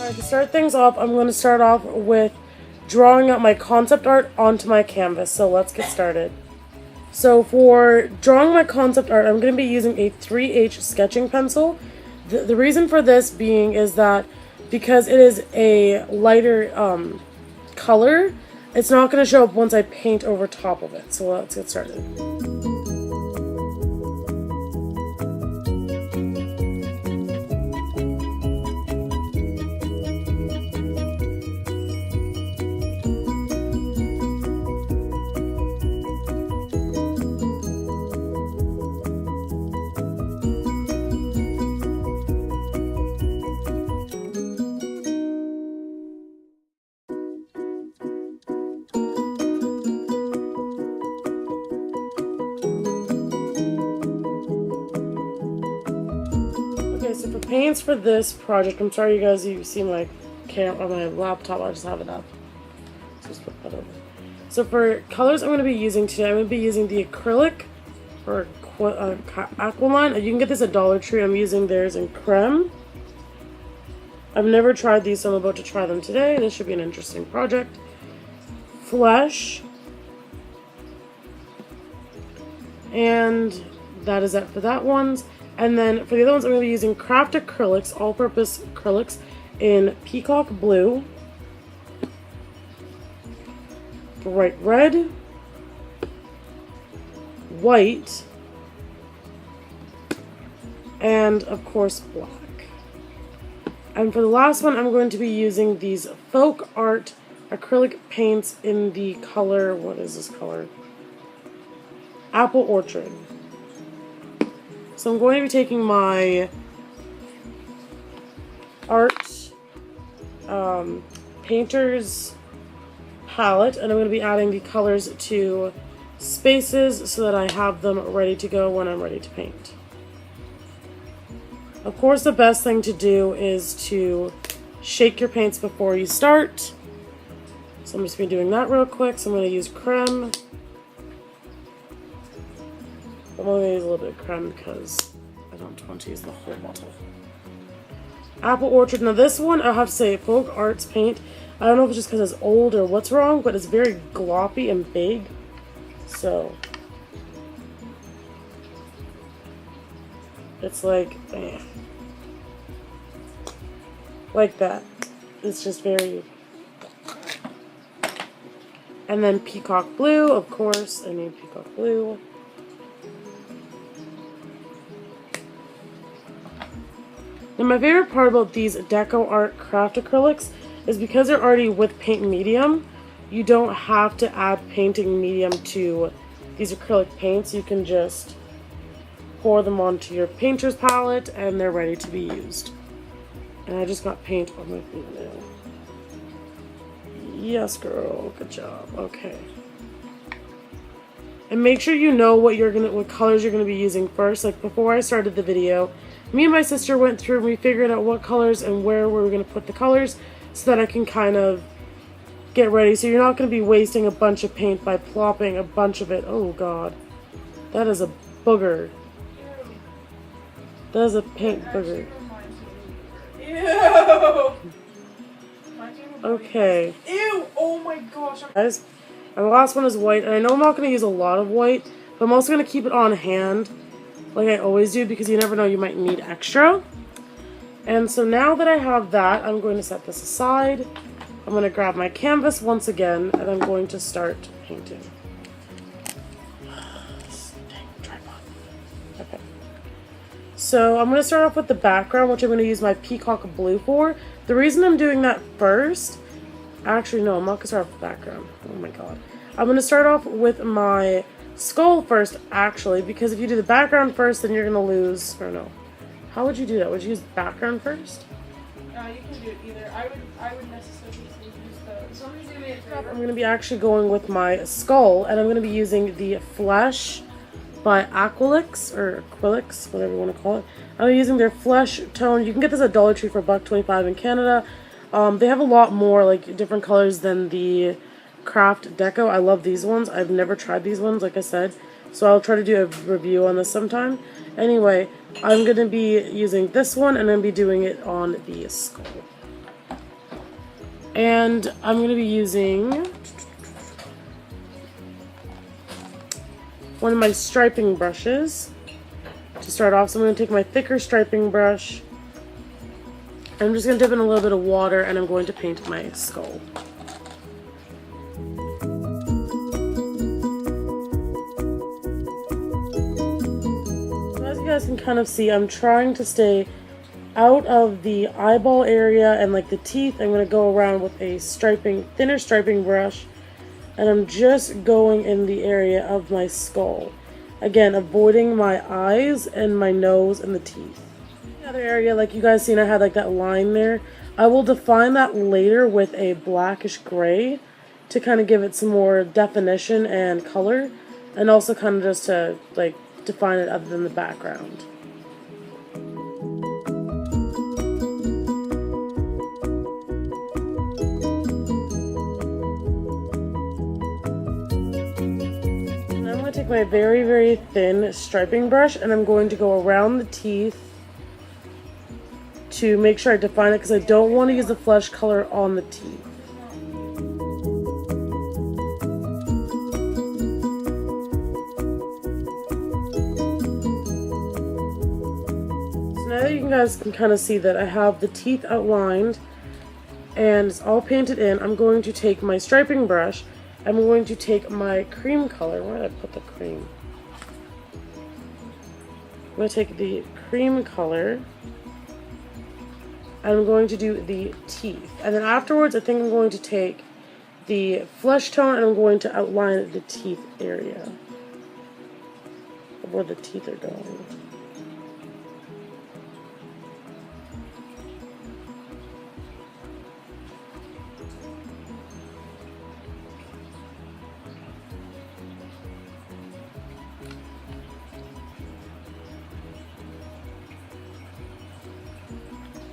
Alright, to start things off, I'm going to start off with drawing out my concept art onto my canvas. So let's get started. So for drawing my concept art, I'm going to be using a 3H sketching pencil. The reason for this being is that because it is a lighter color, it's not going to show up once I paint over top of it. So let's get started. Okay, so for paints for this project, I'm sorry you guys, you see my camera on my laptop, I just have it up. Just put that over. So for colors I'm going to be using today, I'm going to be using the acrylic or aqualine. You can get this at Dollar Tree. I'm using theirs in creme. I've never tried these, so I'm about to try them today. This should be an interesting project. Flesh. And that is it for that ones. And then for the other ones, I'm going to be using Craft Acrylics, all-purpose acrylics in Peacock Blue, bright red, white, and of course black. And for the last one, I'm going to be using these Folk Art acrylic paints in the color, what is this color? Apple Orchard. So I'm going to be taking my art painter's palette, and I'm going to be adding the colors to spaces so that I have them ready to go when I'm ready to paint. Of course, the best thing to do is to shake your paints before you start. So I'm just going to be doing that real quick. So I'm going to use creme. I'm only going to use a little bit of creme because I don't want to use the whole bottle. Apple Orchard. Now this one, I have to say, Folk Arts paint. I don't know if it's just because it's old or what's wrong, but it's very gloppy and big. So it's like that. It's just very. And then Peacock Blue, of course. I need Peacock Blue. Now my favorite part about these Deco Art Craft Acrylics is because they're already with paint medium, you don't have to add painting medium to these acrylic paints. You can just pour them onto your painter's palette and they're ready to be used. And I just got paint on my fingernail. Yes, girl, good job. Okay. And make sure you know what colors you're gonna be using first. Like before I started the video, me and my sister went through and we figured out what colors and where we were going to put the colors so that I can kind of get ready. So you're not going to be wasting a bunch of paint by plopping a bunch of it. Oh god. That is a booger. That is a paint booger. Ew! Okay. Ew! Oh my gosh. Guys, and the last one is white. And I know I'm not going to use a lot of white, but I'm also going to keep it on hand, like I always do, because you never know, you might need extra. And so now that I have that, I'm going to set this aside. I'm going to grab my canvas once again, and I'm going to start painting. Dang, tripod. Okay. So I'm going to start off with the background, which I'm going to use my Peacock Blue for. The reason I'm doing that first, actually no, I'm not going to start off with the background. Oh my god. I'm going to start off with my skull first, actually, because if you do the background first, then you're gonna lose. Or no, how would you do that? Would you use background first? You can do it either. I would necessarily use the. Somebody's gonna make it. I'm gonna be actually going with my skull, and I'm gonna be using the Flesh by Aquilix or Aquilix, whatever you want to call it. I'm using their Flesh tone. You can get this at Dollar Tree for $1.25 in Canada. They have a lot more like different colors than the Craft Deco. I love these ones. I've never tried these ones, like I said, so I'll try to do a review on this sometime. Anyway, I'm going to be using this one, and I'm going to be doing it on the skull. And I'm going to be using one of my striping brushes to start off. So I'm going to take my thicker striping brush. I'm just going to dip in a little bit of water and I'm going to paint my skull. So as you guys can kind of see, I'm trying to stay out of the eyeball area and like the teeth. I'm going to go around with a thinner striping brush, and I'm just going in the area of my skull. Again, avoiding my eyes and my nose and the teeth. The other area, like you guys seen, I had like that line there. I will define that later with a blackish gray to kind of give it some more definition and color, and also kind of just to like define it other than the background. Take my very, very thin striping brush and I'm going to go around the teeth to make sure I define it, because I don't want to use the flesh color on the teeth. So now that you guys can kind of see that I have the teeth outlined and it's all painted in, I'm going to take my striping brush. I'm going to take my cream color. Where did I put the cream? I'm going to take the cream color. I'm going to do the teeth. And then afterwards, I think I'm going to take the flesh tone and I'm going to outline the teeth area of where the teeth are going.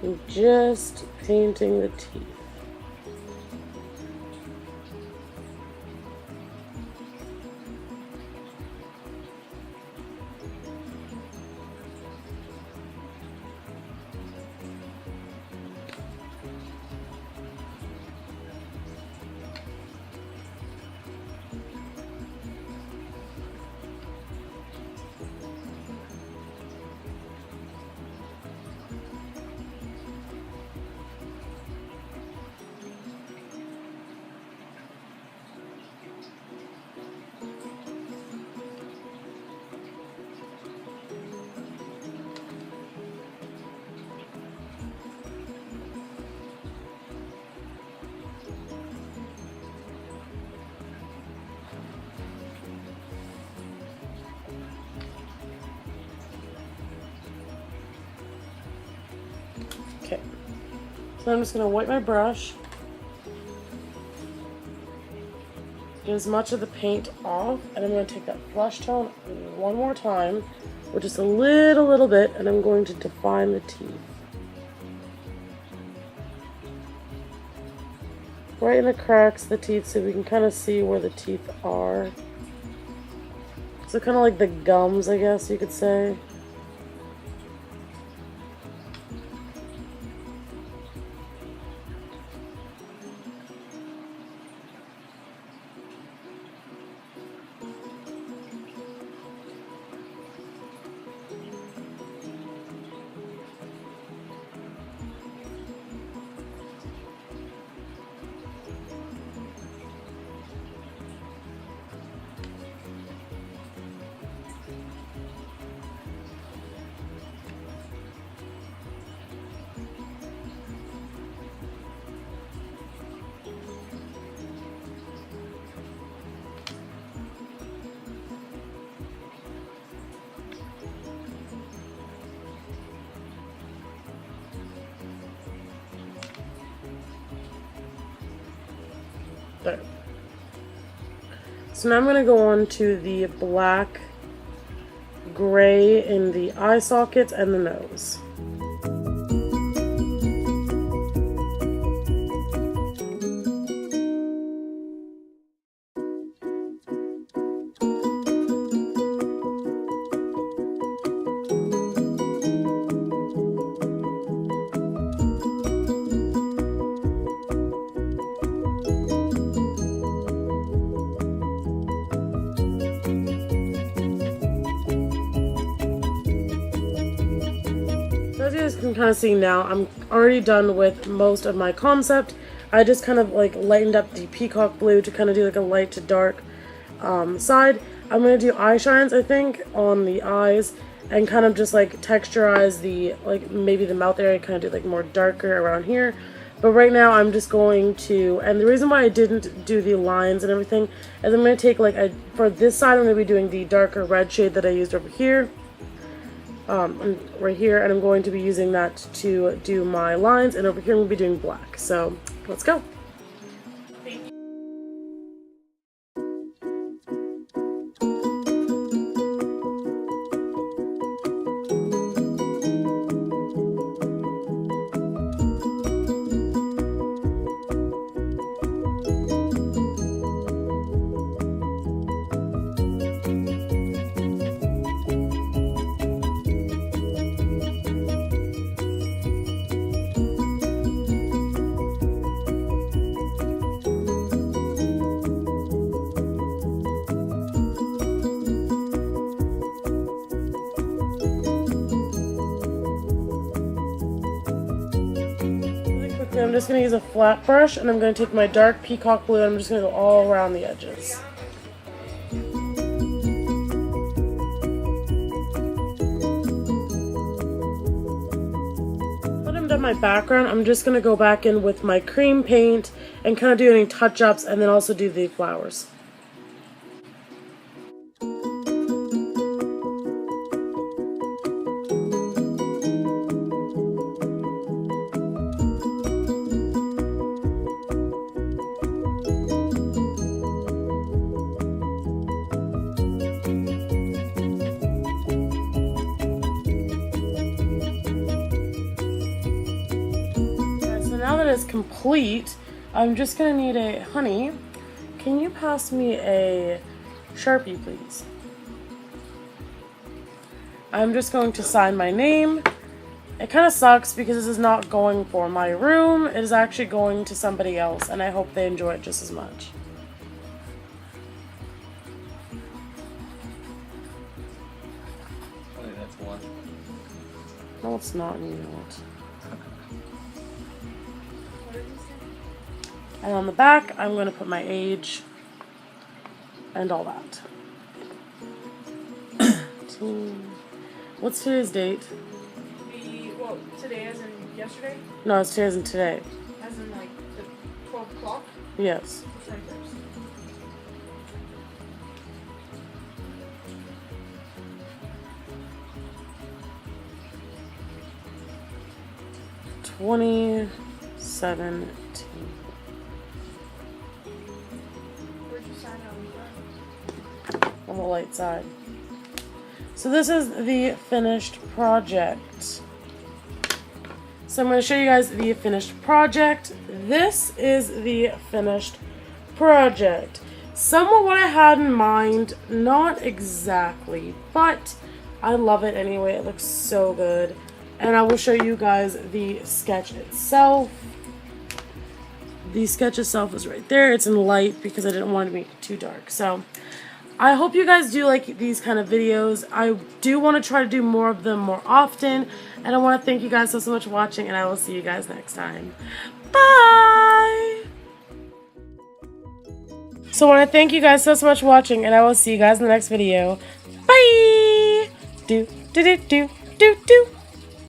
I'm just painting the teeth. Okay, so I'm just going to wipe my brush, get as much of the paint off, and I'm going to take that flesh tone one more time with just a little bit, and I'm going to define the teeth. Right in the cracks of the teeth so we can kind of see where the teeth are. So kind of like the gums, I guess you could say. There. So now I'm going to go on to the black, gray in the eye sockets and the nose. can kind of see now, I'm already done with most of my concept. I just kind of like lightened up the peacock blue to kind of do like a light to dark side. I'm going to do eye shines, I think, on the eyes and kind of just like texturize the, like maybe the mouth area, kind of do like more darker around here. But right now I'm just going to, and the reason why I didn't do the lines and everything is I'm going to take like, for this side I'm going to be doing the darker red shade that I used over here. Right here, and I'm going to be using that to do my lines, and over here I'm going to be doing black. So let's go. I'm just going to use a flat brush, and I'm going to take my dark peacock blue and I'm just going to go all around the edges. Now that I'm done my background, I'm just going to go back in with my cream paint and kind of do any touch-ups and then also do the flowers. Now that it's complete, I'm just going to need a, honey, can you pass me a Sharpie, please? I'm just going to sign my name. It kind of sucks because this is not going for my room. It is actually going to somebody else, and I hope they enjoy it just as much. I think that's one. No, it's not, you know it. And on the back, I'm going to put my age and all that. What's today's date? Well, today as in yesterday? No, it's today as in today. As in like the 12 o'clock? Yes. The 21st. $2017. Where'd you sign out? On the light side. So this is the finished project. So I'm going to show you guys the finished project. This is the finished project. Somewhat what I had in mind, not exactly, but I love it anyway. It looks so good. And I will show you guys the sketch itself. The sketch itself is right there. It's in light because I didn't want to make it too dark. So I hope you guys do like these kind of videos. I do want to try to do more of them more often. And I want to thank you guys so much for watching, and I will see you guys next time. Bye! So I want to thank you guys so much for watching, and I will see you guys in the next video. Bye! Do, do, do, do, do, do.